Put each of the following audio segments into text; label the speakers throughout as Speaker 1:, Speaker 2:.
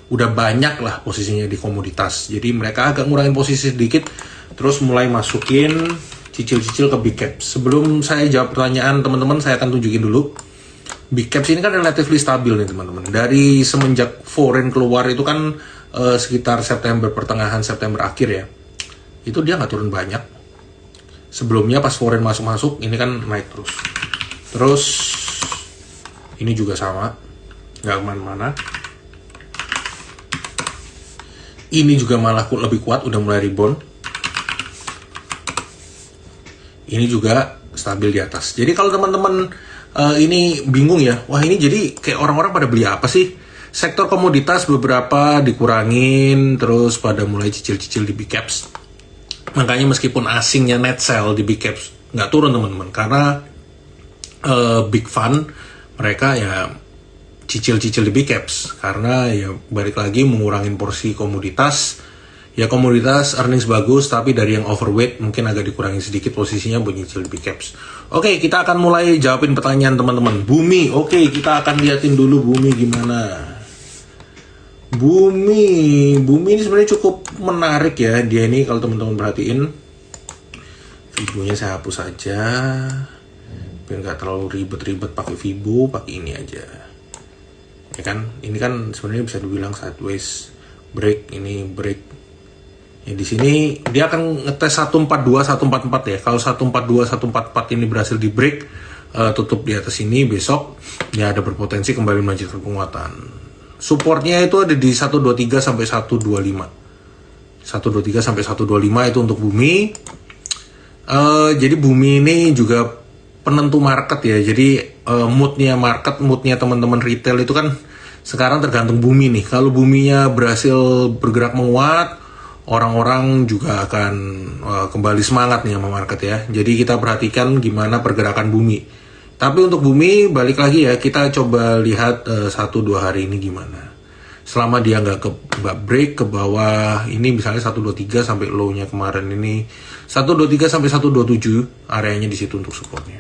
Speaker 1: udah banyak lah posisinya di komoditas. Jadi mereka agak ngurangin posisi sedikit, terus mulai masukin cicil-cicil ke big caps. Sebelum saya jawab pertanyaan teman-teman, saya akan tunjukin dulu. Big caps ini kan relatively stabil nih teman-teman. Dari semenjak foreign keluar itu kan sekitar September, pertengahan September akhir ya. Itu dia nggak turun banyak. Sebelumnya pas foreign masuk-masuk, ini kan naik terus. Terus ini juga sama, nggak kemana-mana. Ini juga malah lebih kuat, udah mulai rebound. Ini juga stabil di atas. Jadi kalau teman-teman ini bingung ya, wah ini jadi kayak orang-orang pada beli apa sih? Sektor komoditas beberapa dikurangin, terus pada mulai cicil-cicil di big caps. Makanya meskipun asingnya net sell di big caps nggak turun teman-teman, karena big fund mereka ya cicil-cicil di big caps, karena ya balik lagi mengurangin porsi komoditas. Ya komoditas earnings bagus, tapi dari yang overweight mungkin agak dikurangi sedikit posisinya buat nyicil di big caps. Oke, kita akan mulai jawabin pertanyaan teman-teman. Bumi, oke, kita akan liatin dulu Bumi gimana. Bumi ini sebenarnya cukup menarik ya. Dia ini kalau teman-teman perhatiin, videonya saya hapus aja biar nggak terlalu ribet-ribet pakai Vibo, pakai ini aja. Ya kan, ini kan sebenarnya bisa dibilang sideways break, ini break. Ya di sini dia akan ngetes 142 144 ya. Kalau 142 144 ini berhasil di break, tutup di atas ini, besok ya ada berpotensi kembali melanjutkan penguatan. Supportnya itu ada di 123 sampai 125. 123 sampai 125 itu untuk Bumi. Jadi Bumi ini juga penentu market ya. Jadi moodnya market, moodnya teman-teman retail itu kan sekarang tergantung Bumi nih. Kalau Buminya berhasil bergerak menguat, orang-orang juga akan kembali semangat nih sama market ya. Jadi kita perhatikan gimana pergerakan Bumi. Tapi untuk Bumi balik lagi ya, kita coba lihat 1-2 hari ini gimana. Selama dia nggak break ke bawah, ini misalnya 123 sampai low-nya kemarin ini 123 sampai 127, areanya di situ untuk supportnya.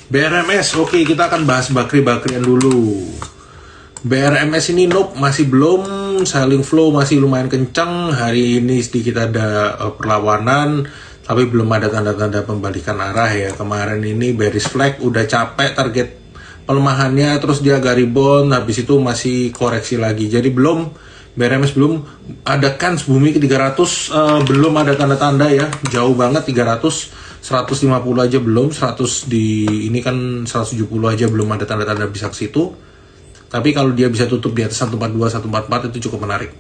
Speaker 1: BRMS, oke, kita akan bahas bakri-bakrian dulu. BRMS ini nope, masih belum, selling flow masih lumayan kencang. Hari ini sedikit ada perlawanan, tapi belum ada tanda-tanda pembalikan arah ya. Kemarin ini bearish flag, udah capek target pelemahannya, terus dia agak rebound, habis itu masih koreksi lagi. Jadi belum, BRMS belum ada kans Bumi ke 300, belum ada tanda-tanda ya, jauh banget 300. 150 aja belum, 100 di ini kan 170 aja belum ada tanda-tanda bisa ke situ. Tapi kalau dia bisa tutup di atas 142, 144 itu cukup menarik.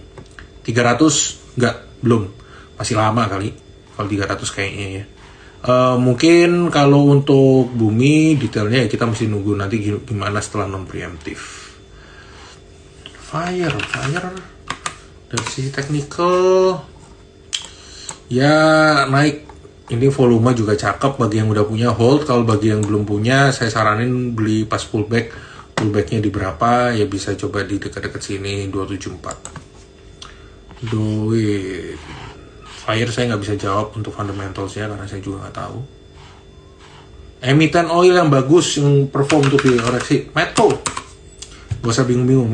Speaker 1: 300 enggak, belum. Masih lama kali kalau 300 kayaknya ya. Mungkin kalau untuk Bumi detailnya ya kita mesti nunggu nanti gimana setelah non preemptif. Fire dari sisi technical ya naik. Ini volume juga cakep bagi yang udah punya, hold. Kalau bagi yang belum punya, saya saranin beli pas pullback. Pullbacknya di berapa? Ya bisa coba di dekat-dekat sini, 274. Doit. Fire saya nggak bisa jawab untuk fundamentalsnya karena saya juga nggak tahu. Emiten oil yang bagus, yang perform untuk dikoreksi. Medco. Gak usah bingung-bingung,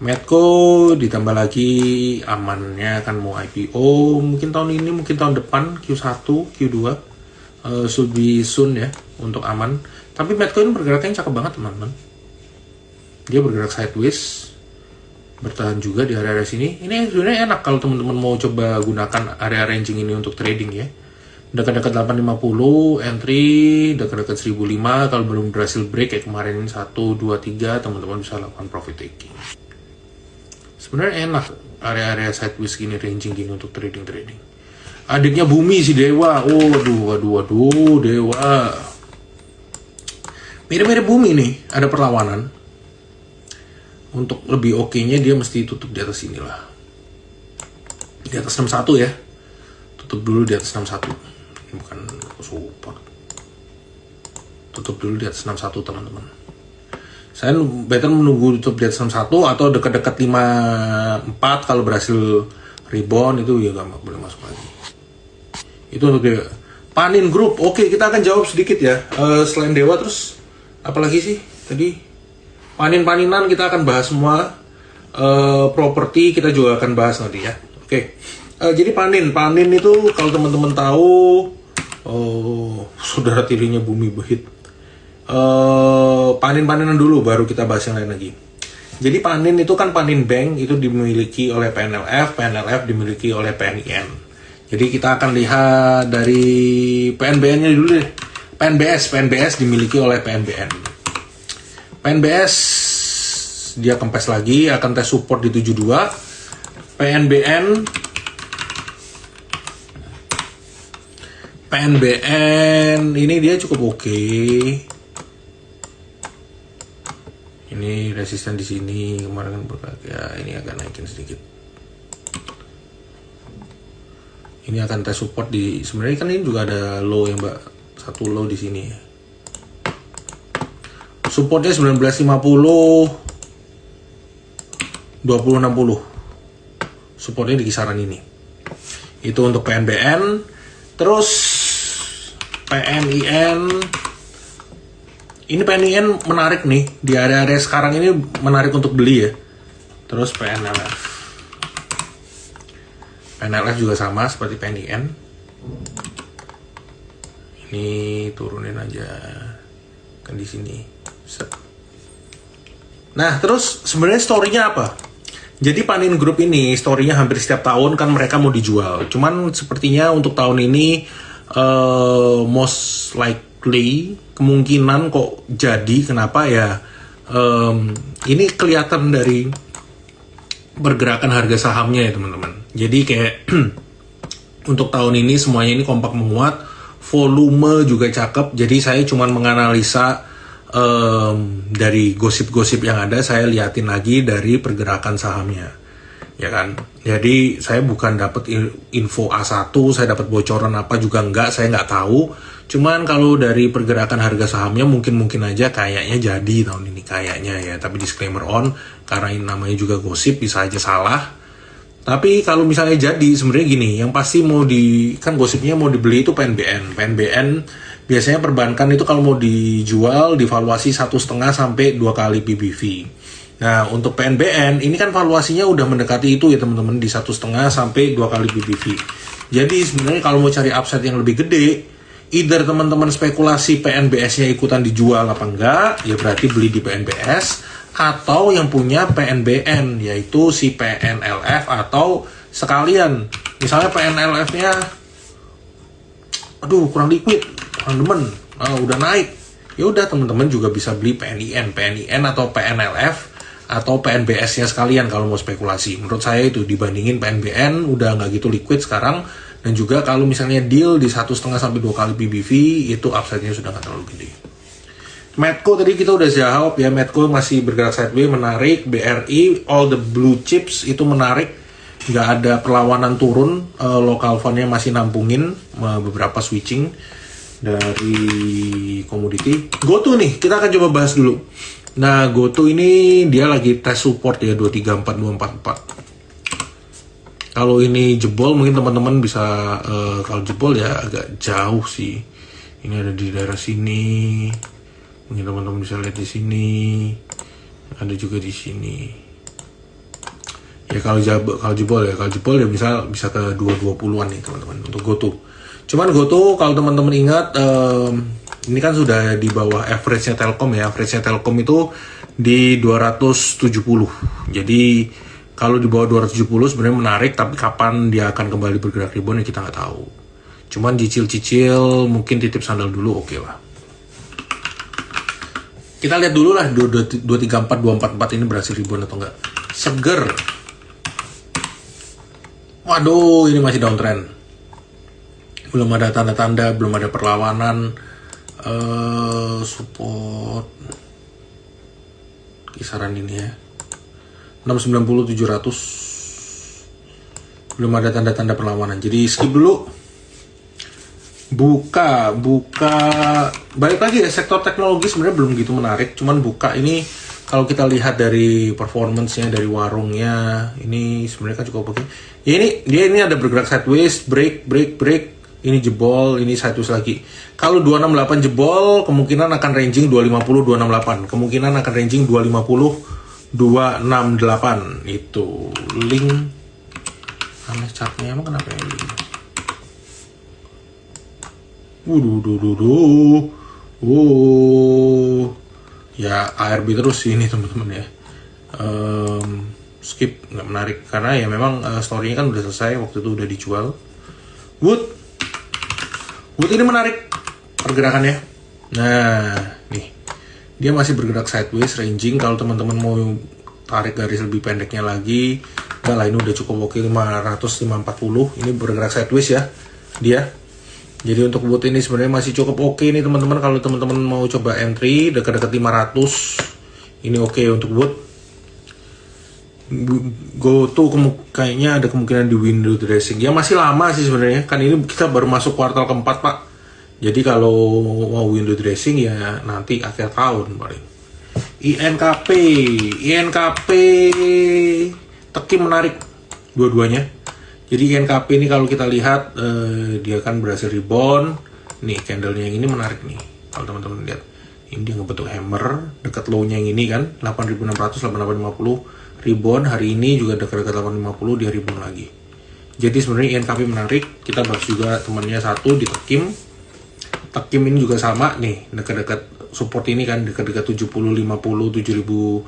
Speaker 1: Medco ditambah lagi amannya kan mau IPO mungkin tahun ini, mungkin tahun depan Q1, Q2 should be soon ya untuk aman. Tapi Medco ini bergeraknya cakep banget teman-teman. Dia bergerak sideways, bertahan juga di area-area sini. Ini sebenarnya enak kalau teman-teman mau coba gunakan area ranging ini untuk trading ya. Dekat-dekat 850 entry, dekat-dekat 1005. Kalau belum berhasil break kayak kemarin 1, 2, 3, teman-teman bisa lakukan profit taking. Sebenarnya enak area-area sideways gini, ranging gini untuk trading. Adiknya Bumi si Dewa. Waduh, Dewa. Mirip-mirip Bumi nih, ada perlawanan. Untuk lebih oke-nya dia mesti tutup di atas inilah. Di atas 61 ya. Tutup dulu di atas 61. Ini bukan support. Tutup dulu di atas 61 teman-teman. Saya better menunggu tutup di atas 61 atau dekat-dekat 54. Kalau berhasil rebound itu ya gak boleh masuk lagi. Itu untuk dia. Panin Group, oke kita akan jawab sedikit ya. Selain Dewa terus apalagi sih tadi? Panin-paninan kita akan bahas semua. Properti kita juga akan bahas nanti ya. Oke. Jadi panin itu kalau teman-teman tahu, saudara tirinya Bumi Behit. Panin-paninan dulu baru kita bahas yang lain lagi. Jadi panin itu kan Panin Bank itu dimiliki oleh PNLF, PNLF dimiliki oleh PNIN. Jadi kita akan lihat dari PNBN-nya dulu deh. PNBS dimiliki oleh PNBN. PNBS dia kempes lagi, akan tes support di 72. PNBN ini dia cukup oke. Ini resisten di sini kemarin kan berkaki ya, ini agak naikin sedikit. Ini akan tes support di, sebenarnya kan ini juga ada low ya mbak, satu low di sini. Supportnya 1950. 2060 supportnya di kisaran ini. Itu untuk PNBN. Terus PNIN, ini PNIN menarik nih di area-area sekarang ini, menarik untuk beli ya. Terus PNLF juga sama seperti PNIN. Ini turunin aja kan di sini. Nah terus sebenarnya story-nya apa? Jadi Panin Group ini story-nya hampir setiap tahun kan mereka mau dijual. Cuman sepertinya untuk tahun ini most likely kemungkinan kok jadi. Kenapa ya? Ini kelihatan dari pergerakan harga sahamnya ya teman-teman. Jadi kayak untuk tahun ini semuanya ini kompak menguat, volume juga cakep. Jadi saya cuman menganalisa dari gosip-gosip yang ada, saya liatin lagi dari pergerakan sahamnya, ya kan. Jadi saya bukan dapat info A1, saya dapat bocoran apa juga enggak, saya nggak tahu. Cuman kalau dari pergerakan harga sahamnya mungkin aja kayaknya jadi tahun ini kayaknya ya. Tapi disclaimer on, karena ini namanya juga gosip, bisa aja salah. Tapi kalau misalnya jadi, sebenarnya gini, yang pasti kan gosipnya mau dibeli itu PNBN biasanya perbankan itu kalau mau dijual divaluasi 1,5 sampai 2 kali PBV. Nah untuk PNBN ini kan valuasinya udah mendekati itu ya teman-teman, di 1,5 sampai 2 kali PBV. Jadi sebenarnya kalau mau cari upside yang lebih gede, either teman-teman spekulasi PNBS-nya ikutan dijual apa enggak, ya berarti beli di PNBS, atau yang punya PNBN yaitu si PNLF, atau sekalian misalnya PNLF-nya aduh kurang liquid, kurang demen, udah naik, ya udah teman-teman juga bisa beli PNIN atau PNLF atau PNBS-nya sekalian kalau mau spekulasi. Menurut saya itu dibandingin PNBN udah nggak gitu liquid sekarang, dan juga kalau misalnya deal di 1,5 sampai 2 kali PBV itu upside-nya sudah nggak terlalu gede. Medco tadi kita udah jawab ya, Medco masih bergerak sideways, menarik. BRI, all the blue chips itu menarik, nggak ada perlawanan turun, local fund-nya masih nampungin beberapa switching dari komoditi. GoTo nih, kita akan coba bahas dulu. Nah, GoTo ini dia lagi tes support ya, 234, 244. Kalau ini jebol, mungkin teman-teman bisa, kalau jebol ya agak jauh sih. Ini ada di daerah sini. Mungkin teman-teman bisa lihat di sini. Ada juga di sini. Ya kalau jebol ya bisa ke 220-an nih teman-teman untuk GoTo. Cuman GoTo kalau teman-teman ingat, ini kan sudah di bawah average-nya Telkom ya. Average-nya Telkom itu di 270. Jadi kalau di bawah 270 sebenarnya menarik, tapi kapan dia akan kembali bergerak rebound ya kita nggak tahu. Cuman cicil-cicil mungkin titip sandal dulu oke lah. Kita lihat dulu lah 234, 244 ini berhasil rebound atau enggak. Seger. Waduh, ini masih downtrend. Belum ada tanda-tanda, belum ada perlawanan. Support kisaran ini ya. 690 700. Belum ada tanda-tanda perlawanan. Jadi skip dulu. Buka balik lagi ya, sektor teknologi sebenarnya belum gitu menarik, cuman buka ini kalau kita lihat dari performance-nya, dari warungnya, ini sebenarnya kan cukup oke. Ya ini ada bergerak sideways, break, ini jebol, ini sideways lagi. Kalau 268 jebol, kemungkinan akan ranging 250, 268. Kemungkinan akan ranging 250, 268. Itu link. Aneh chartnya emang kenapa ya link? Ya ARB terus sih ini teman-teman ya. Skip, nggak menarik karena ya memang story-nya kan udah selesai, waktu itu udah dijual. Wood ini menarik pergerakannya. Nah, nih dia masih bergerak sideways ranging. Kalau teman-teman mau tarik garis lebih pendeknya lagi, enggak lah, ini udah cukup oke. 500, 540 ini bergerak sideways ya dia. Jadi untuk wood ini sebenarnya masih cukup oke nih teman-teman. Kalau teman-teman mau coba entry dekat-dekat 500, ini oke untuk wood. Go to kayaknya ada kemungkinan di window dressing. Ya masih lama sih sebenarnya. Kan ini kita baru masuk kuartal keempat, Pak. Jadi kalau mau window dressing ya nanti akhir tahun paling. INKP Teki menarik dua-duanya. Jadi INKP ini kalau kita lihat dia kan berhasil rebound. Nih candlenya yang ini menarik nih. Kalau teman-teman lihat, ini dia ngebentuk hammer dekat low-nya yang ini kan 8.600, 8.850 rebound. Hari ini juga dekat-dekat 850 dia rebound lagi. Jadi sebenarnya INKP menarik. Kita bahas juga temannya satu di Tekim. Tekim ini juga sama nih, dekat-dekat support ini kan dekat-dekat 70, 50, 7.100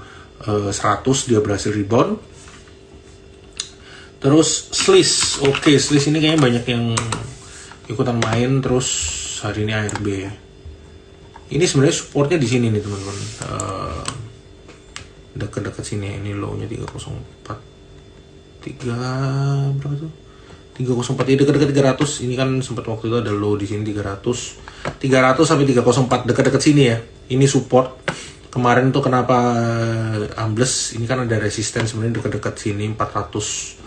Speaker 1: dia berhasil rebound. Terus Sliss, oke, Sliss ini kayaknya banyak yang ikutan main. Terus hari ini ARB ya. Ini sebenarnya supportnya di sini nih teman-teman. Dekat-dekat sini, ini low-nya 304. Berapa tuh? 304 ini dekat-dekat 300. Ini kan sempat waktu itu ada low di sini 300 sampai 304 dekat-dekat sini ya. Ini support. Kemarin tuh kenapa ambles? Ini kan ada resisten sebenarnya dekat-dekat sini 450.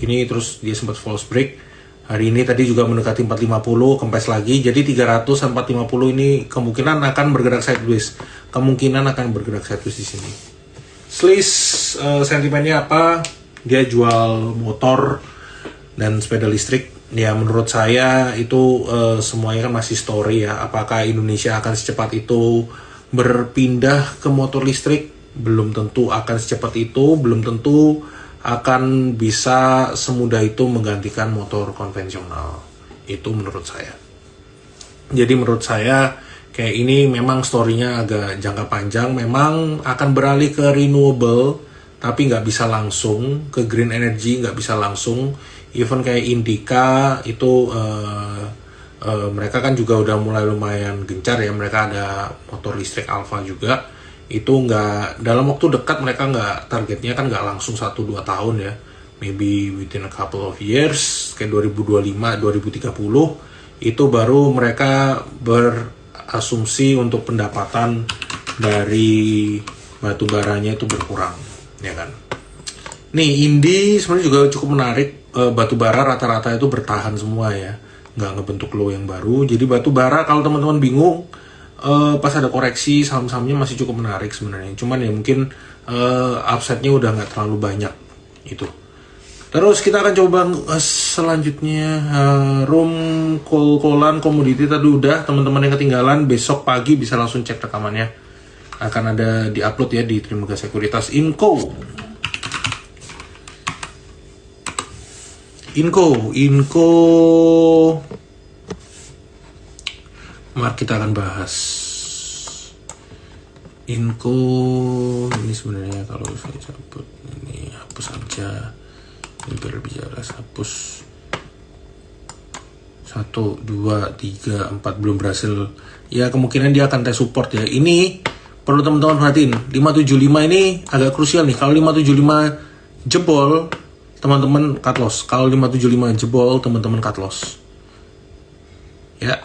Speaker 1: Ini terus dia sempat false break. Hari ini tadi juga mendekati 450, kempes lagi. Jadi 300 sampai 450 ini kemungkinan akan bergerak sideways. Di sini. Sliss sentimennya apa? Dia jual motor dan sepeda listrik. Ya menurut saya itu semuanya kan masih story ya. Apakah Indonesia akan secepat itu berpindah ke motor listrik? Belum tentu akan secepat itu. Belum tentu akan bisa semudah itu menggantikan motor konvensional. Itu menurut saya. Jadi menurut saya kayak ini memang story-nya agak jangka panjang. Memang akan beralih ke renewable, tapi nggak bisa langsung ke green energy, nggak bisa langsung. Even kayak Indica itu mereka kan juga udah mulai lumayan gencar ya. Mereka ada motor listrik Alpha juga. Itu nggak dalam waktu dekat, mereka nggak, targetnya kan nggak langsung 1-2 tahun ya, maybe within a couple of years, kayak 2025, 2030 itu baru mereka berasumsi untuk pendapatan dari batu baranya itu berkurang ya kan. Nih Indi sebenarnya juga cukup menarik. Batu bara rata-rata itu bertahan semua ya, nggak ngebentuk low yang baru. Jadi batu bara kalau teman-teman bingung, pas ada koreksi saham-sahamnya masih cukup menarik sebenarnya. Cuman ya mungkin upside-nya udah nggak terlalu banyak itu. Terus kita akan coba selanjutnya room call-callan komoditi tadi udah. Teman-teman yang ketinggalan besok pagi bisa langsung cek rekamannya. Akan ada di-upload ya di Trimegah Sekuritas. Inco. Mari kita akan bahas Inco ini sebenarnya. Kalau saya cabut ini, hapus aja ini biar lebih jelas. Hapus 1, 2, 3, 4 belum berhasil ya, kemungkinan dia akan tes support ya. Ini perlu teman-teman perhatiin, 575 ini agak krusial nih. Kalau 575 jebol, teman-teman cut loss. Kalau 575 jebol, teman-teman cut loss ya.